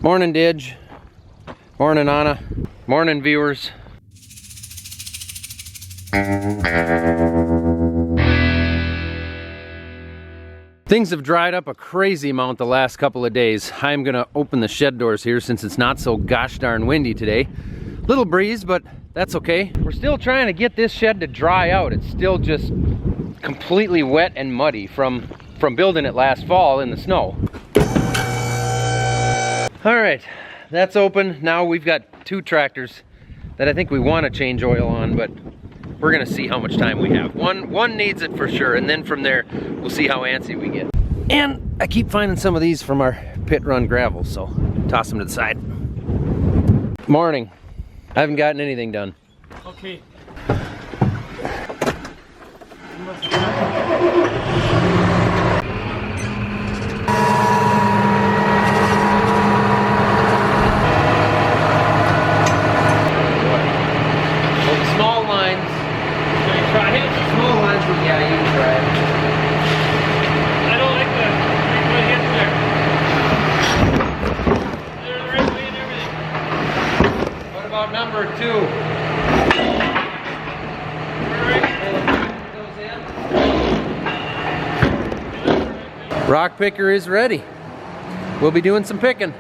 Morning, Didge. Morning, Anna. Morning, viewers. Things have dried up a crazy amount the last couple of days. I'm gonna open the shed doors here since it's not so gosh darn windy today. Little breeze, but that's okay. We're still trying to get this shed to dry out. It's still just completely wet and muddy from building it last fall in the snow. All right, that's open. Now we've got 2 tractors that I think we want to change oil on, but we're gonna see how much time we have. One needs it for sure, and then from there, we'll see how antsy we get. And I keep finding some of these from our pit run gravel, so toss them to the side. Morning. I haven't gotten anything done. Okay. Small lines. Can you try it? Small lines, yeah, you can try it. I don't like the hit there. They're the right way and everything. What about number 2? Rock picker is ready. We'll be doing some picking.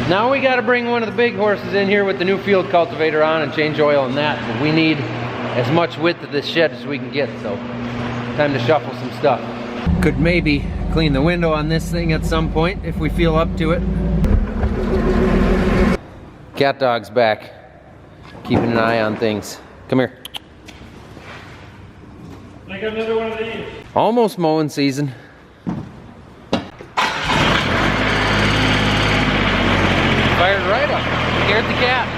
Now we got to bring one of the big horses in here with the new field cultivator on and change oil on that. But we need as much width of this shed as we can get, so time to shuffle some stuff. Could maybe clean the window on this thing at some point if we feel up to it. Cat dog's back, keeping an eye on things. Come here. I got another one of these. Almost mowing season. Fired right up. Scared the cat.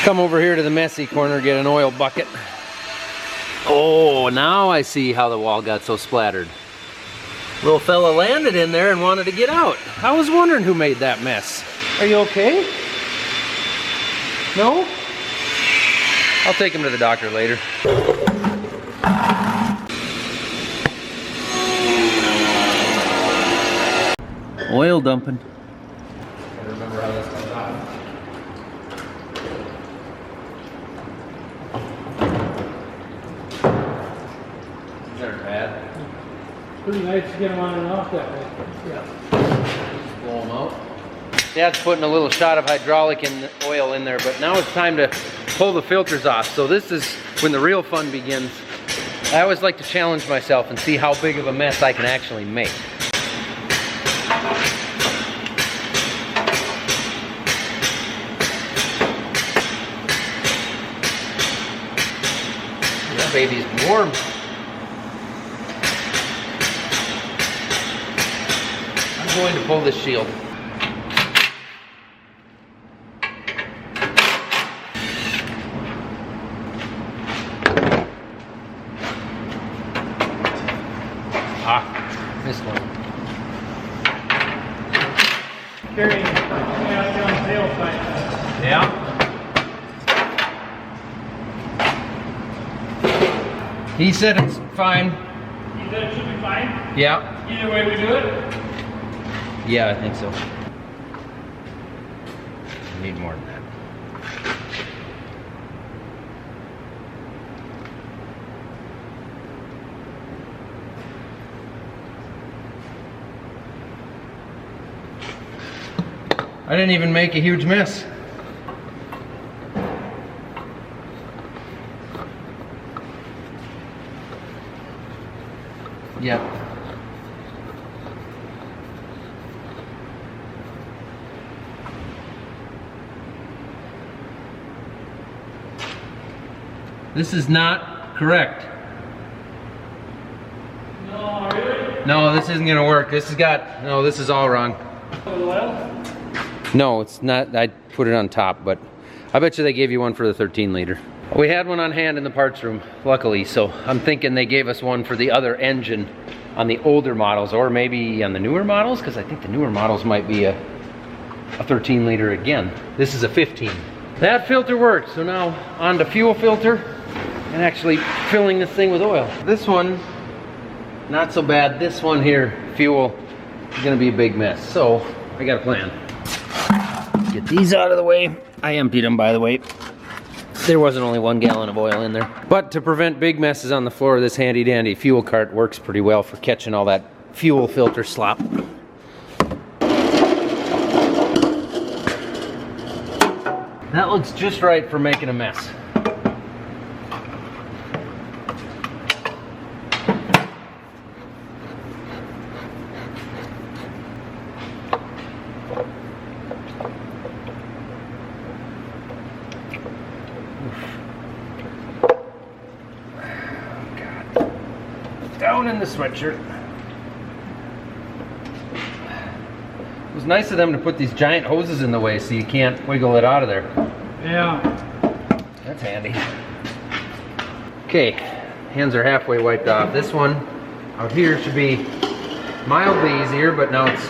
Come over here to the messy corner, get an oil bucket. Oh, now I see how the wall got so splattered. Little fella landed in there and wanted to get out. I was wondering who made that mess. Are you okay? No? I'll take him to the doctor later. Oil dumping. I remember how this comes out. Pretty nice to get them on and off that way. Yeah. Just blow them out. Dad's putting a little shot of hydraulic oil in there, but now it's time to pull the filters off. So this is when the real fun begins. I always like to challenge myself and see how big of a mess I can actually make. That baby's warm. I'm going to pull this shield. Ah, missed one. Carrying on sale sign. Yeah. He said it's fine. He said it should be fine? Yeah. Either way we do it? Yeah, I think so. I need more than that. I didn't even make a huge mess. Yep. This is not correct. No, really? No, this isn't gonna work. This is all wrong. Oil? No, it's not. I put it on top, but I bet you they gave you one for the 13 liter. We had one on hand in the parts room, luckily, so I'm thinking they gave us one for the other engine on the older models, or maybe on the newer models, because I think the newer models might be a 13 liter again. This is a 15. That filter worked, so now on to fuel filter and actually filling this thing with oil. This one, not so bad. This one here, fuel, is gonna be a big mess. So I got a plan. Get these out of the way. I emptied them, by the way. There wasn't only 1 gallon of oil in there. But to prevent big messes on the floor, this handy dandy fuel cart works pretty well for catching all that fuel filter slop. That looks just right for making a mess. Down in the sweatshirt. It was nice of them to put these giant hoses in the way so you can't wiggle it out of there. Yeah. That's handy. Okay, hands are halfway wiped off. This one out here should be mildly easier, but now it's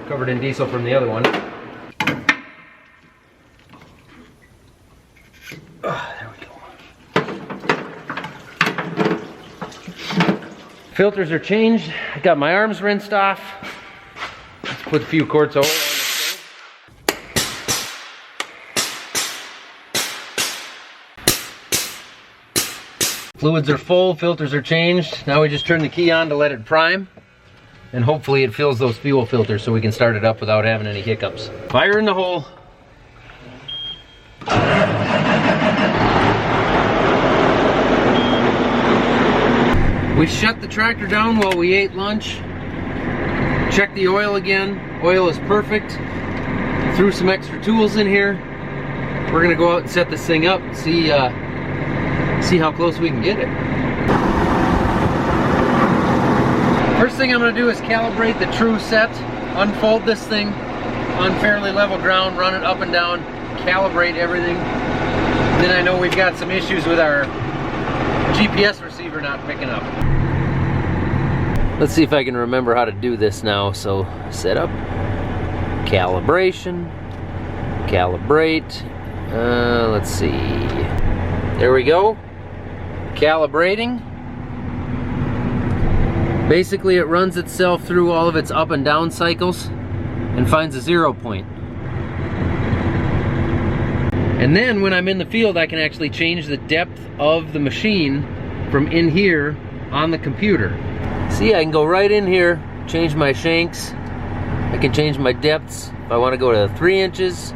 covered in diesel from the other one. There we go. Filters are changed. I got my arms rinsed off. Let's put a few quarts of oil on this thing. Fluids are full, filters are changed. Now we just turn the key on to let it prime. And hopefully it fills those fuel filters so we can start it up without having any hiccups. Fire in the hole. We shut the tractor down while we ate lunch. Checked the oil again. Oil is perfect. Threw some extra tools in here. We're gonna go out and set this thing up and see how close we can get it. First thing I'm gonna do is calibrate the true set. Unfold this thing on fairly level ground, run it up and down, calibrate everything. Then I know we've got some issues with our GPS receiver not picking up. Let's see if I can remember how to do this now. So setup, calibration, calibrate. Let's see. There we go. Calibrating. Basically it runs itself through all of its up and down cycles and finds a 0 point. And then when I'm in the field, I can actually change the depth of the machine from in here on the computer. See, I can go right in here, change my shanks. I can change my depths. If I want to go to 3 inches,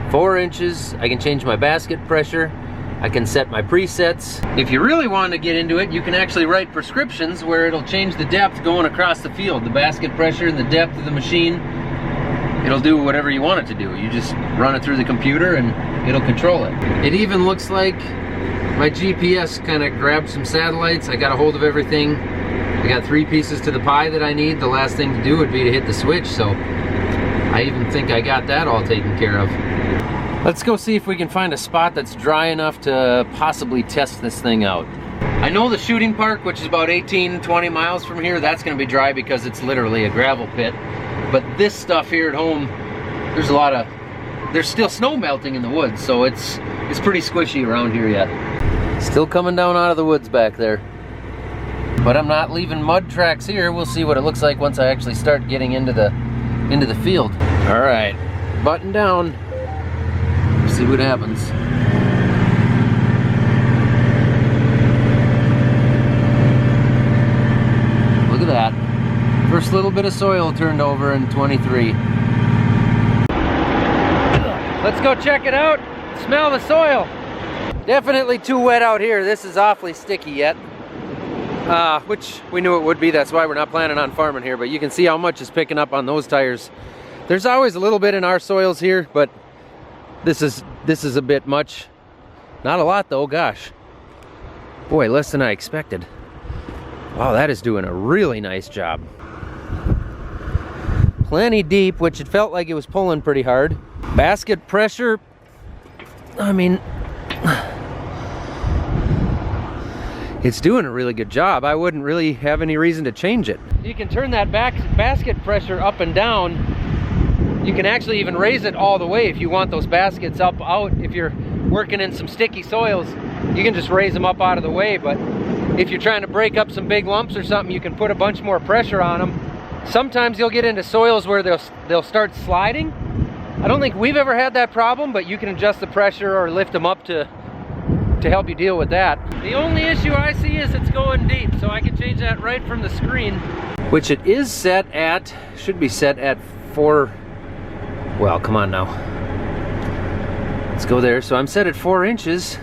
4 inches, I can change my basket pressure. I can set my presets. If you really want to get into it, you can actually write prescriptions where it'll change the depth going across the field, the basket pressure and the depth of the machine. It'll do whatever you want it to do. You just run it through the computer and it'll control it. It even looks like my GPS kind of grabbed some satellites. I got a hold of everything. I got 3 pieces to the pie that I need. The last thing to do would be to hit the switch, so I even think I got that all taken care of. Let's go see if we can find a spot that's dry enough to possibly test this thing out. I know the shooting park, which is about 18-20 miles from here, that's gonna be dry because it's literally a gravel pit. But this stuff here at home, there's still snow melting in the woods, so it's pretty squishy around here yet. Still coming down out of the woods back there. But I'm not leaving mud tracks here. We'll see what it looks like once I actually start getting into the field. All right, button down. See what happens. Look at that. First little bit of soil turned over in 23. Let's go check it out. Smell the soil. Definitely too wet out here. This is awfully sticky yet. Which we knew it would be. That's why we're not planning on farming here. But you can see how much is picking up on those tires. There's always a little bit in our soils here, but this is a bit much. Not a lot though, gosh. Boy, less than I expected. Wow, that is doing a really nice job. Plenty deep, which it felt like it was pulling pretty hard. Basket pressure, I mean, it's doing a really good job. I wouldn't really have any reason to change it. You can turn that basket pressure up and down. You can actually even raise it all the way if you want those baskets up out. If you're working in some sticky soils, you can just raise them up out of the way. But if you're trying to break up some big lumps or something, you can put a bunch more pressure on them. Sometimes you'll get into soils where they'll start sliding. I don't think we've ever had that problem, but you can adjust the pressure or lift them up to help you deal with that. The only issue I see is it's going deep, so I can change that right from the screen. Which it is set at, should be set at 4, well, come on now. Let's go there. So I'm set at 4 inches.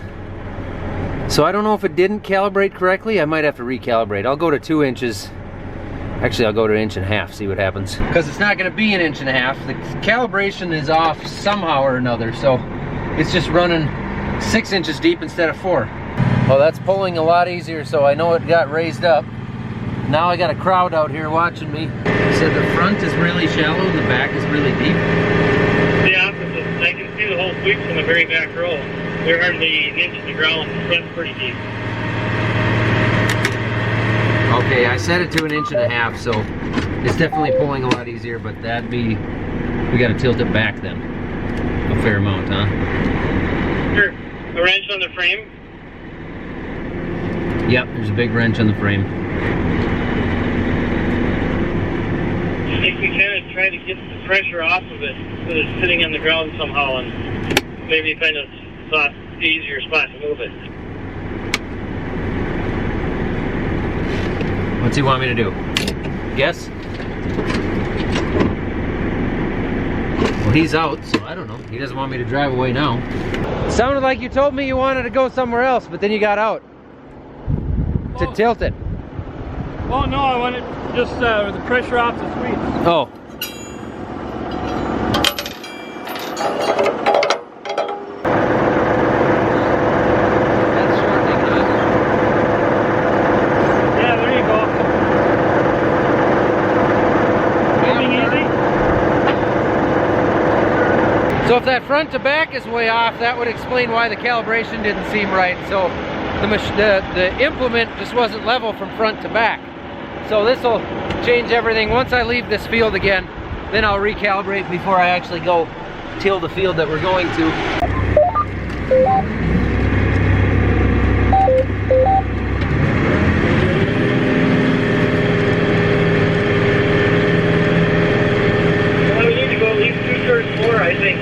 So I don't know if it didn't calibrate correctly. I might have to recalibrate. I'll go to 2 inches. Actually, I'll go to 1.5 inches, see what happens. Because it's not gonna be 1.5 inches. The calibration is off somehow or another, so it's just running 6 inches deep instead of 4. Well, that's pulling a lot easier, so I know it got raised up. Now I got a crowd out here watching me. They said the front is really shallow and the back is really deep. The opposite. I can see the whole sweeps in the very back row. They're hardly an inch in the ground. The front's pretty deep. Okay, I set it to 1.5 inches, so it's definitely pulling a lot easier, but that'd be, we gotta tilt it back then. A fair amount, huh? Sure. A wrench on the frame? Yep, there's a big wrench on the frame. I think we kind of try to get the pressure off of it so it's sitting on the ground somehow and maybe kind of soft, easier spot to move it. What's he want me to do? Guess? Well, he's out, so I don't know. He doesn't want me to drive away now. It sounded like you told me you wanted to go somewhere else, but then you got out. To tilt it. Oh no, I wanted just the pressure off the sweep. Oh. That's shortening, huh? Yeah, there you go. Moving easy. So if that front to back is way off, that would explain why the calibration didn't seem right. So the implement just wasn't level from front to back. So this will change everything. Once I leave this field again, then I'll recalibrate before I actually go till the field that we're going to. Well, we need to go at least 2/3 more, I think.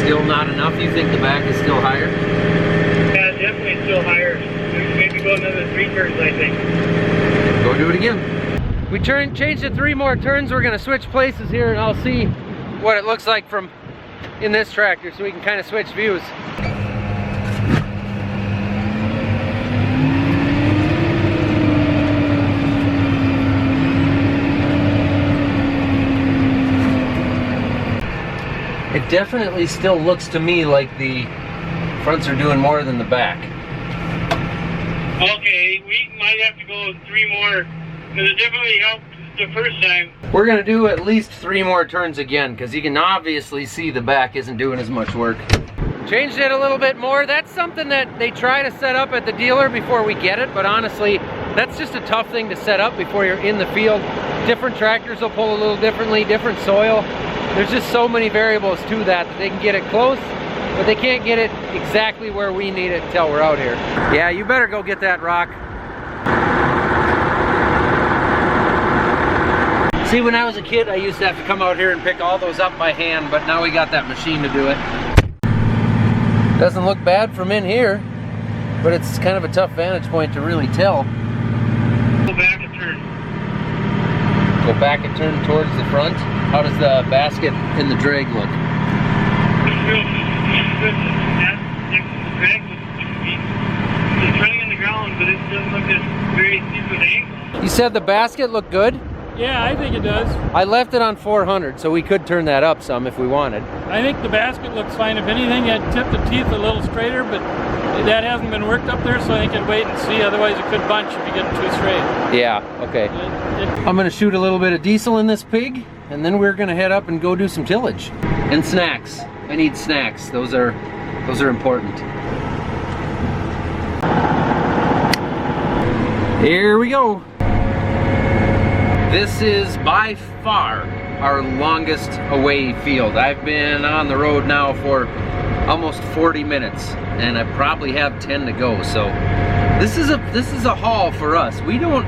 Still not enough? You think the back is still higher? Yeah, definitely still higher. Maybe go another 3 turns, I think. Go do it again. We changed it 3 more turns. We're gonna switch places here and I'll see what it looks like from in this tractor so we can kind of switch views. It definitely still looks to me like the fronts are doing more than the back. Okay, we might have to go 3 more, because it definitely helped the first time. We're gonna do at least 3 more turns again, because you can obviously see the back isn't doing as much work. Changed it a little bit more. That's something that they try to set up at the dealer before we get it, but honestly, that's just a tough thing to set up before you're in the field. Different tractors will pull a little differently, different soil. There's just so many variables to that they can get it close, but they can't get it exactly where we need it until we're out here. Yeah, you better go get that rock. See, when I was a kid, I used to have to come out here and pick all those up by hand, but now we got that machine to do it. Doesn't look bad from in here, but it's kind of a tough vantage point to really tell. Go back and turn. Go back and turn towards the front. How does the basket and the drag look? It's running on the ground, but it doesn't look as very steep of an angle. You said the basket looked good? Yeah, I think it does. I left it on 400, so we could turn that up some if we wanted. I think the basket looks fine. If anything, I'd tip the teeth a little straighter, but that hasn't been worked up there, so I think I'd wait and see. Otherwise, it could bunch if you get it too straight. Yeah, okay. I'm gonna shoot a little bit of diesel in this pig, and then we're gonna head up and go do some tillage. And snacks. I need snacks. Those are important. Here we go. This is by far our longest away field. I've been on the road now for almost 40 minutes, and I probably have 10 to go. So this is a haul for us. We don't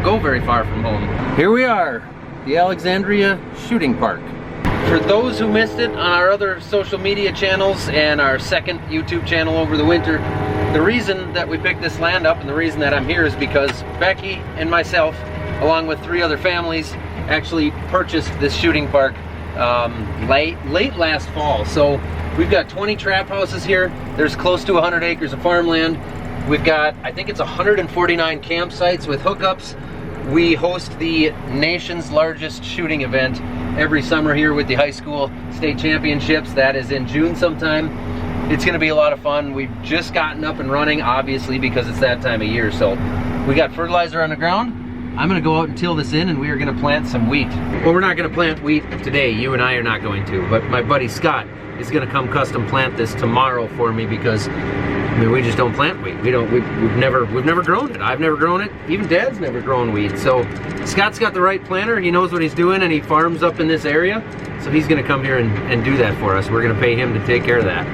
go very far from home. Here we are, the Alexandria Shooting Park. For those who missed it on our other social media channels and our second YouTube channel over the winter, the reason that we picked this land up and the reason that I'm here is because Becky and myself, along with 3 other families, actually purchased this shooting park late last fall. So we've got 20 trap houses here. There's close to 100 acres of farmland. We've got, I think it's 149 campsites with hookups. We host the nation's largest shooting event every summer here with the high school state championships. That is in June sometime. It's gonna be a lot of fun. We've just gotten up and running, obviously, because it's that time of year. So we got fertilizer on the ground. I'm gonna go out and till this in, and we are gonna plant some wheat. Well, we're not gonna plant wheat today. You and I are not going to, but my buddy Scott is gonna come custom plant this tomorrow for me because, I mean, we just don't plant wheat. We've never grown it. I've never grown it. Even Dad's never grown wheat. So Scott's got the right planter. He knows what he's doing, and he farms up in this area. So he's gonna come here and do that for us. We're gonna pay him to take care of that.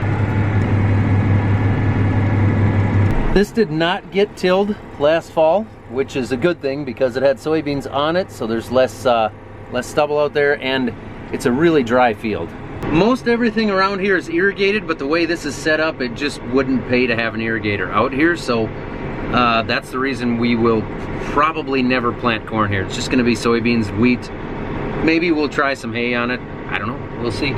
This did not get tilled last fall, which is a good thing because it had soybeans on it, so there's less stubble out there, and it's a really dry field. Most everything around here is irrigated, but the way this is set up, it just wouldn't pay to have an irrigator out here, so that's the reason we will probably never plant corn here. It's just gonna be soybeans, wheat. Maybe we'll try some hay on it. I don't know, we'll see.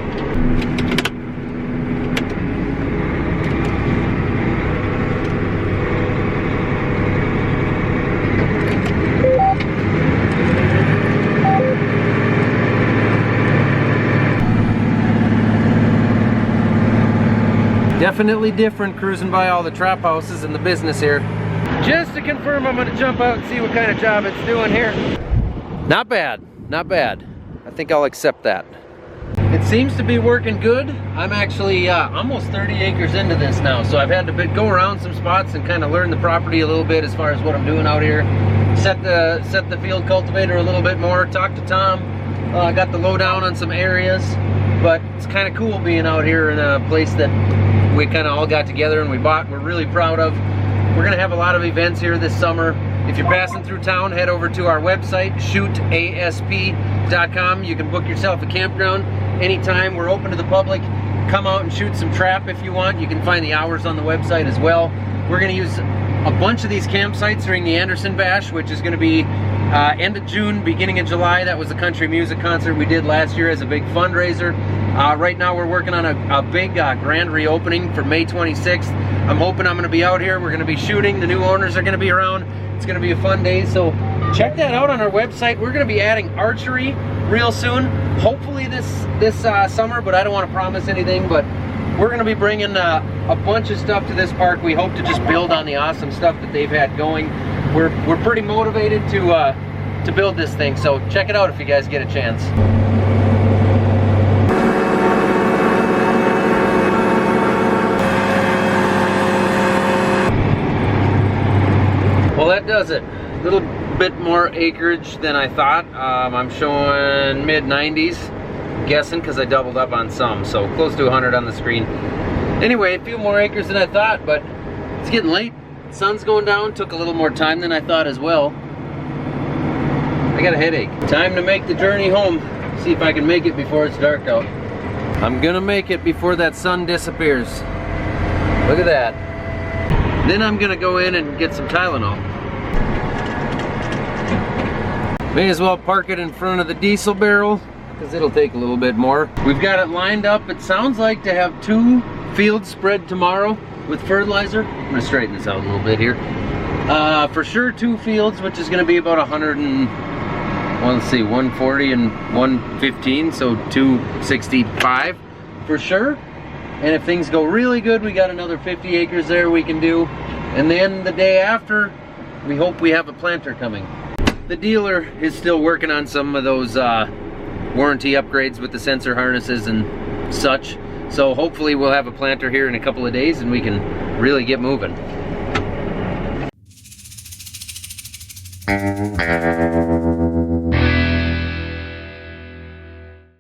Definitely different cruising by all the trap houses in the business here. Just to confirm, I'm gonna jump out and see what kind of job it's doing here. Not bad, not bad. I think I'll accept that. It seems to be working good. I'm actually almost 30 acres into this now, so I've had to go around some spots and kind of learn the property a little bit as far as what I'm doing out here. Set the field cultivator a little bit more, talk to Tom. I got the lowdown on some areas, but it's kind of cool being out here in a place that we kind of all got together and we bought. We're really proud of. We're gonna have a lot of events here this summer. If you're passing through town, head over to our website, shootasp.com. You can book yourself a campground anytime. We're open to the public. Come out and shoot some trap if you want. You can find the hours on the website as well. We're gonna use a bunch of these campsites during the Anderson Bash, which is gonna be end of June, beginning of July. That was a country music concert we did last year as a big fundraiser. Right now we're working on a big grand reopening for May 26th. I'm hoping I'm gonna be out here. We're gonna be shooting. The new owners are gonna be around. It's gonna be a fun day, so check that out on our website. We're gonna be adding archery real soon. Hopefully this summer, but I don't wanna promise anything, but we're gonna be bringing a bunch of stuff to this park. We hope to just build on the awesome stuff that they've had going. We're pretty motivated to build this thing, so check it out if you guys get a chance. Well, that does it. A little bit more acreage than I thought. I'm showing mid-90s, guessing because I doubled up on some, so close to 100 on the screen. Anyway, a few more acres than I thought, but it's getting late. Sun's going down. Took a little more time than I thought as well. I got a headache. Time to make the journey home. See if I can make it before it's dark out. I'm gonna make it before that sun disappears. Look at that. Then I'm gonna go in and get some Tylenol. May as well park it in front of the diesel barrel because it'll take a little bit more. We've got it lined up. It sounds like to have 2 fields spread tomorrow with fertilizer. I'm gonna straighten this out a little bit here. For sure 2 fields, which is gonna be about 140 and 115, so 265 for sure. And if things go really good, we got another 50 acres there we can do. And then the day after, we hope we have a planter coming. The dealer is still working on some of those warranty upgrades with the sensor harnesses and such. So hopefully we'll have a planter here in a couple of days and we can really get moving.